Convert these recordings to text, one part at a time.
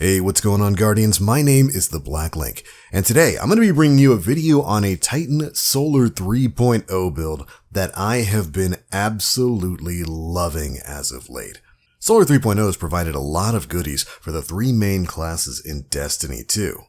Hey, what's going on, Guardians? My name is the Black Link, and today I'm going to be bringing you a video on a Titan Solar 3.0 build that I have been absolutely loving as of late. Solar 3.0 has provided a lot of goodies for the three main classes in Destiny 2.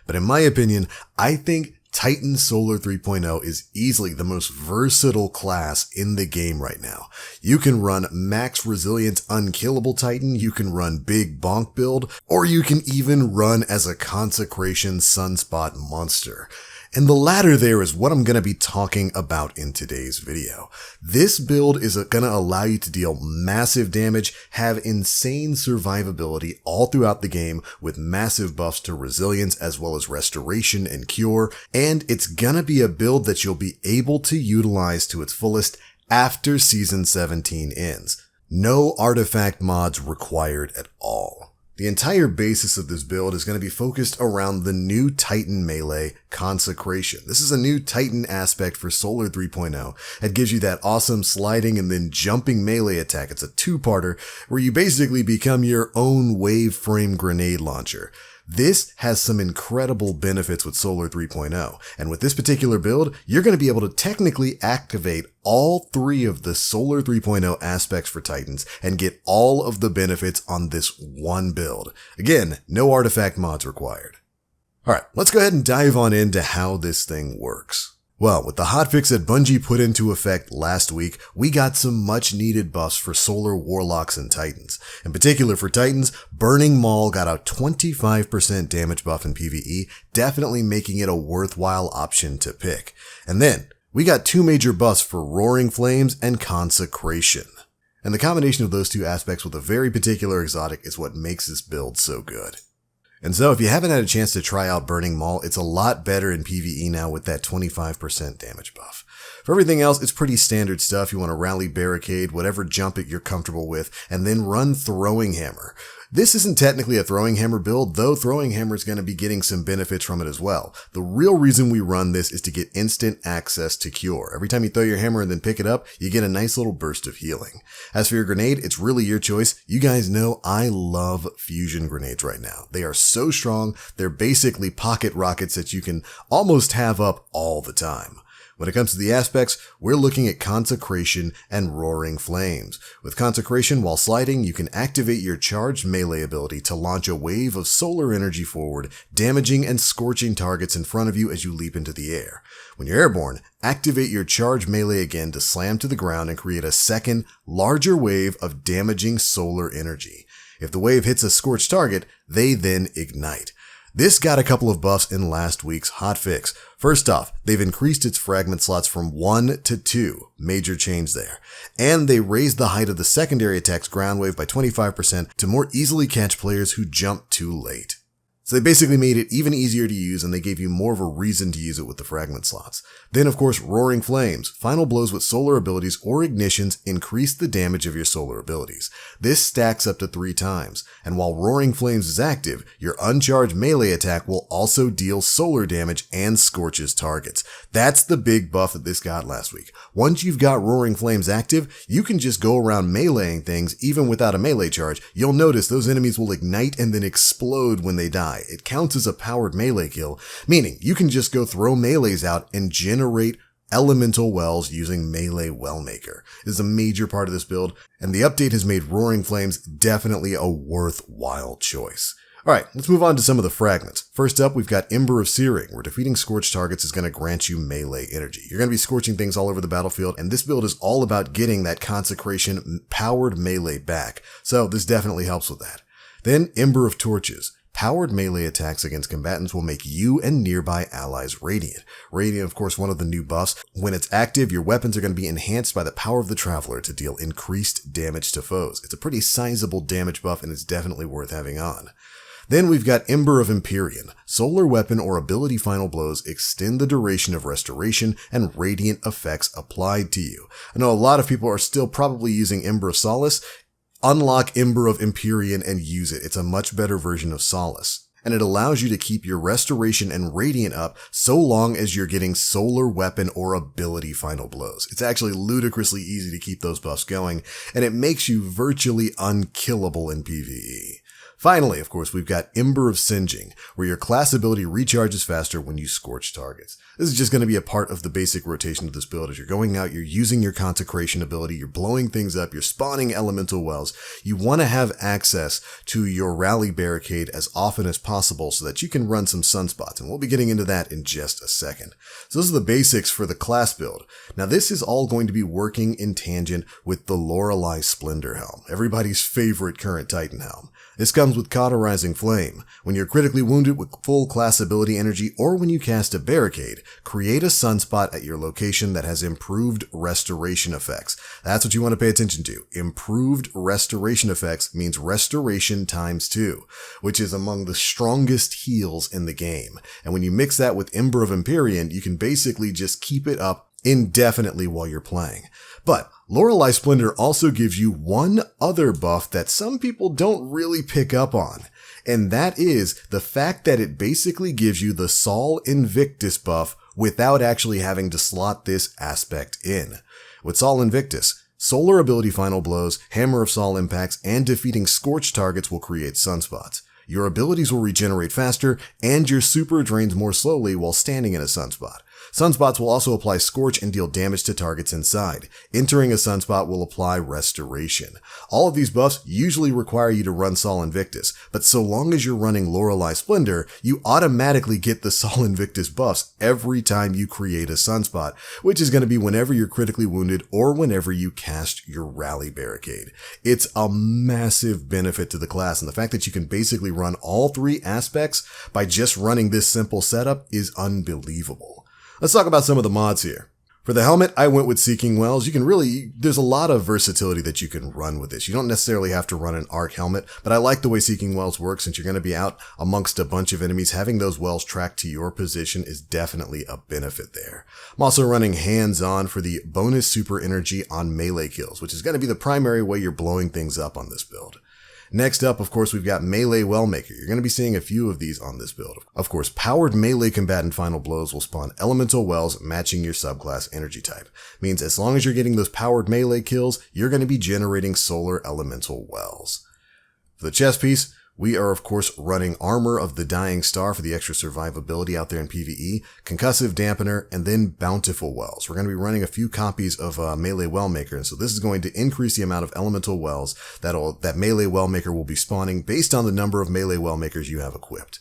But in my opinion, I think Titan Solar 3.0 is easily the most versatile class in the game right now. You can run max resilience unkillable Titan, you can run big bonk build, or you can even run as a Consecration sunspot monster. And the latter there is what I'm going to be talking about in today's video. This build is going to allow you to deal massive damage, have insane survivability all throughout the game with massive buffs to resilience as well as restoration and cure, and it's going to be a build that you'll be able to utilize to its fullest after Season 17 ends. No artifact mods required at all. The entire basis of this build is going to be focused around the new Titan melee, Consecration. This is a new Titan aspect for Solar 3.0. It gives you that awesome sliding and then jumping melee attack. It's a two-parter where you basically become your own wave frame grenade launcher. This has some incredible benefits with Solar 3.0, and with this particular build, you're going to be able to technically activate all three of the Solar 3.0 aspects for Titans and get all of the benefits on this one build. Again, no artifact mods required. Alright, let's go ahead and dive on into how this thing works. Well, with the hotfix that Bungie put into effect last week, we got some much needed buffs for Solar Warlocks and Titans. In particular for Titans, Burning Maul got a 25% damage buff in PvE, definitely making it a worthwhile option to pick. And then, we got two major buffs for Roaring Flames and Consecration. And the combination of those two aspects with a very particular exotic is what makes this build so good. And so if you haven't had a chance to try out Burning Maul, it's a lot better in PvE now with that 25% damage buff. For everything else, it's pretty standard stuff. You want to rally barricade, whatever jump it you're comfortable with, and then run Throwing Hammer. This isn't technically a Throwing Hammer build, though Throwing Hammer is going to be getting some benefits from it as well. The real reason we run this is to get instant access to cure. Every time you throw your hammer and then pick it up, you get a nice little burst of healing. As for your grenade, it's really your choice. You guys know I love fusion grenades right now. They are so strong, they're basically pocket rockets that you can almost have up all the time. When it comes to the aspects, we're looking at Consecration and Roaring Flames. With Consecration, while sliding, you can activate your charged melee ability to launch a wave of solar energy forward, damaging and scorching targets in front of you as you leap into the air. When you're airborne, activate your charged melee again to slam to the ground and create a second, larger wave of damaging solar energy. If the wave hits a scorched target, they then ignite. This got a couple of buffs in last week's hotfix. First off, they've increased its fragment slots from 1 to 2, major change there. And they raised the height of the secondary attack's ground wave by 25% to more easily catch players who jump too late. So they basically made it even easier to use, and they gave you more of a reason to use it with the fragment slots. Then, of course, Roaring Flames. Final blows with solar abilities or ignitions increase the damage of your solar abilities. This stacks up to 3 times, and while Roaring Flames is active, your uncharged melee attack will also deal solar damage and scorches targets. That's the big buff that this got last week. Once you've got Roaring Flames active, you can just go around meleeing things even without a melee charge. You'll notice those enemies will ignite and then explode when they die. It counts as a powered melee kill, meaning you can just go throw melees out and generate elemental wells using Melee Wellmaker. This is a major part of this build, and the update has made Roaring Flames definitely a worthwhile choice. Alright, let's move on to some of the fragments. First up, we've got Ember of Searing, where defeating scorched targets is going to grant you melee energy. You're going to be scorching things all over the battlefield, and this build is all about getting that Consecration powered melee back, so this definitely helps with that. Then, Ember of Torches. Powered melee attacks against combatants will make you and nearby allies radiant. Radiant, of course, one of the new buffs. When it's active, your weapons are going to be enhanced by the power of the Traveler to deal increased damage to foes. It's a pretty sizable damage buff, and it's definitely worth having on. Then we've got Ember of Imperium. Solar weapon or ability final blows extend the duration of restoration and radiant effects applied to you. I know a lot of people are still probably using Ember of Solace. Unlock Ember of Imperium and use it. It's a much better version of Solace. And it allows you to keep your restoration and radiant up so long as you're getting solar weapon or ability final blows. It's actually ludicrously easy to keep those buffs going, and it makes you virtually unkillable in PvE. Finally, of course, we've got Ember of Singeing, where your class ability recharges faster when you scorch targets. This is just going to be a part of the basic rotation of this build. As you're going out, you're using your Consecration ability, you're blowing things up, you're spawning elemental wells. You want to have access to your rally barricade as often as possible so that you can run some sunspots, and we'll be getting into that in just a second. So those are the basics for the class build. Now this is all going to be working in tangent with the Loreley Splendor helm, everybody's favorite current Titan helm. This comes with Cauterizing Flame. When you're critically wounded with full class ability energy or when you cast a barricade, create a sunspot at your location that has improved restoration effects. That's what you want to pay attention to. Improved restoration effects means restoration times 2, which is among the strongest heals in the game. And when you mix that with Ember of Imperium, you can basically just keep it up indefinitely while you're playing. But Loreley Splendor also gives you one other buff that some people don't really pick up on, and that is the fact that it basically gives you the Sol Invictus buff without actually having to slot this aspect in. With Sol Invictus, solar ability final blows, Hammer of Sol impacts, and defeating scorched targets will create sunspots. Your abilities will regenerate faster, and your super drains more slowly while standing in a sunspot. Sunspots will also apply Scorch and deal damage to targets inside. Entering a sunspot will apply Restoration. All of these buffs usually require you to run Sol Invictus, but so long as you're running Loreley Splendor, you automatically get the Sol Invictus buffs every time you create a sunspot, which is going to be whenever you're critically wounded or whenever you cast your Rally Barricade. It's a massive benefit to the class, and the fact that you can basically run all three aspects by just running this simple setup is unbelievable. Let's talk about some of the mods here. For the helmet, I went with Seeking Wells. There's a lot of versatility that you can run with this. You don't necessarily have to run an arc helmet, but I like the way Seeking Wells works since you're going to be out amongst a bunch of enemies. Having those wells tracked to your position is definitely a benefit there. I'm also running Hands-On for the bonus super energy on melee kills, which is going to be the primary way you're blowing things up on this build. Next up, of course, we've got Melee Wellmaker. You're going to be seeing a few of these on this build. Of course, powered melee combatant final blows will spawn elemental wells matching your subclass energy type. Means as long as you're getting those powered melee kills, you're going to be generating solar elemental wells. For the chest piece, we are, of course, running Armor of the Dying Star for the extra survivability out there in PvE, Concussive Dampener, and then Bountiful Wells. We're going to be running a few copies of Melee Wellmaker, and so this is going to increase the amount of elemental wells that Melee Wellmaker will be spawning based on the number of Melee Wellmakers you have equipped.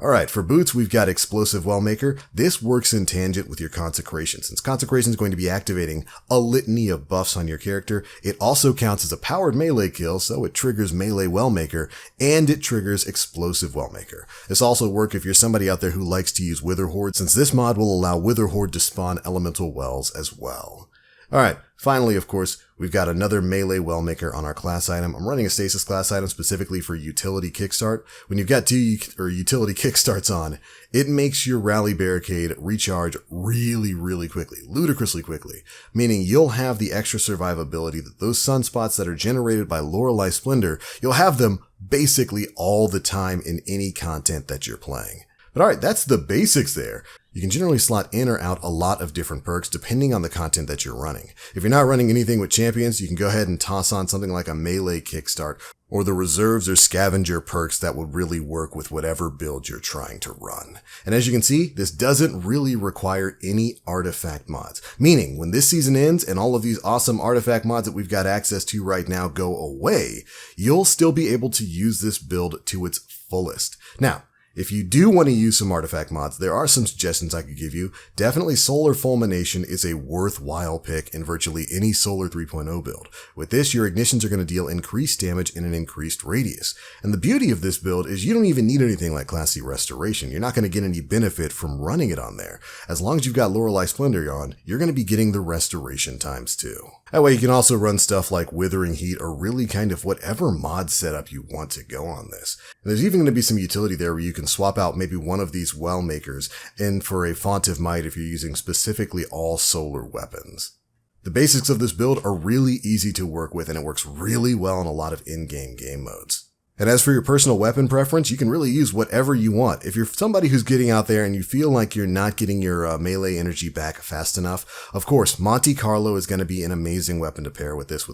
Alright, for boots, we've got Explosive Wellmaker. This works in tangent with your Consecration. Since Consecration is going to be activating a litany of buffs on your character, it also counts as a powered melee kill, so it triggers Melee Wellmaker, and it triggers Explosive Wellmaker. This also works if you're somebody out there who likes to use Wither Horde, since this mod will allow Wither Horde to spawn elemental wells as well. Alright, finally, of course, we've got another Melee Wellmaker on our class item. I'm running a Stasis class item specifically for Utility Kickstart. When you've got two Utility Kickstarts on, it makes your Rally Barricade recharge really quickly, ludicrously quickly, meaning you'll have the extra survivability that those sunspots that are generated by Loreley Splendor, you'll have them basically all the time in any content that you're playing. But alright, that's the basics there. You can generally slot in or out a lot of different perks depending on the content that you're running. If you're not running anything with champions, you can go ahead and toss on something like a melee kickstart or the reserves or scavenger perks that would really work with whatever build you're trying to run. And as you can see, this doesn't really require any artifact mods, meaning when this season ends and all of these awesome artifact mods that we've got access to right now go away, you'll still be able to use this build to its fullest. Now, if you do want to use some artifact mods, there are some suggestions I could give you. Definitely Solar Fulmination is a worthwhile pick in virtually any Solar 3.0 build. With this, your ignitions are going to deal increased damage in an increased radius. And the beauty of this build is you don't even need anything like Class C Restoration. You're not going to get any benefit from running it on there. As long as you've got Loreley Splendor on, you're going to be getting the restoration times too. That way you can also run stuff like Withering Heat or really kind of whatever mod setup you want to go on this. And there's even going to be some utility there where you can swap out maybe one of these well makers in for a Font of Might if you're using specifically all solar weapons. The basics of this build are really easy to work with and it works really well in a lot of in-game game modes. And as for your personal weapon preference, you can really use whatever you want. If you're somebody who's getting out there and you feel like you're not getting your melee energy back fast enough, of course, Monte Carlo is going to be an amazing weapon to pair with this.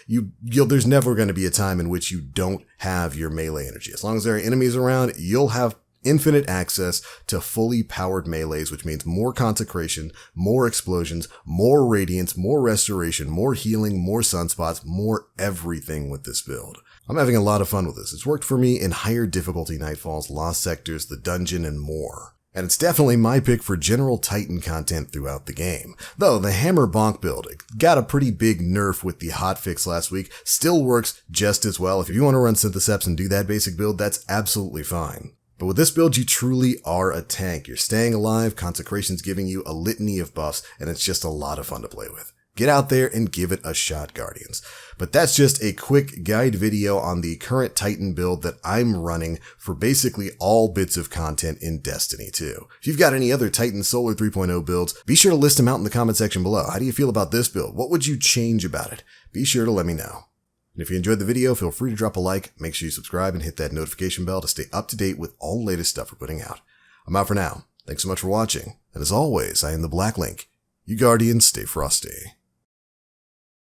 There's never going to be a time in which you don't have your melee energy. As long as there are enemies around, you'll have infinite access to fully powered melees, which means more consecration, more explosions, more radiance, more restoration, more healing, more sunspots, more everything with this build. I'm having a lot of fun with this. It's worked for me in higher difficulty Nightfalls, Lost Sectors, the dungeon, and more. And it's definitely my pick for general Titan content throughout the game. Though the Hammer Bonk build got a pretty big nerf with the hotfix last week, still works just as well. If you want to run Syntheseps and do that basic build, that's absolutely fine. But with this build, you truly are a tank. You're staying alive, Consecration's giving you a litany of buffs, and it's just a lot of fun to play with. Get out there and give it a shot, Guardians. But that's just a quick guide video on the current Titan build that I'm running for basically all bits of content in Destiny 2. If you've got any other Titan Solar 3.0 builds, be sure to list them out in the comment section below. How do you feel about this build? What would you change about it? Be sure to let me know. And if you enjoyed the video, feel free to drop a like, make sure you subscribe and hit that notification bell to stay up to date with all the latest stuff we're putting out. I'm out for now. Thanks so much for watching. And as always, I am the Black Link. You Guardians, stay frosty.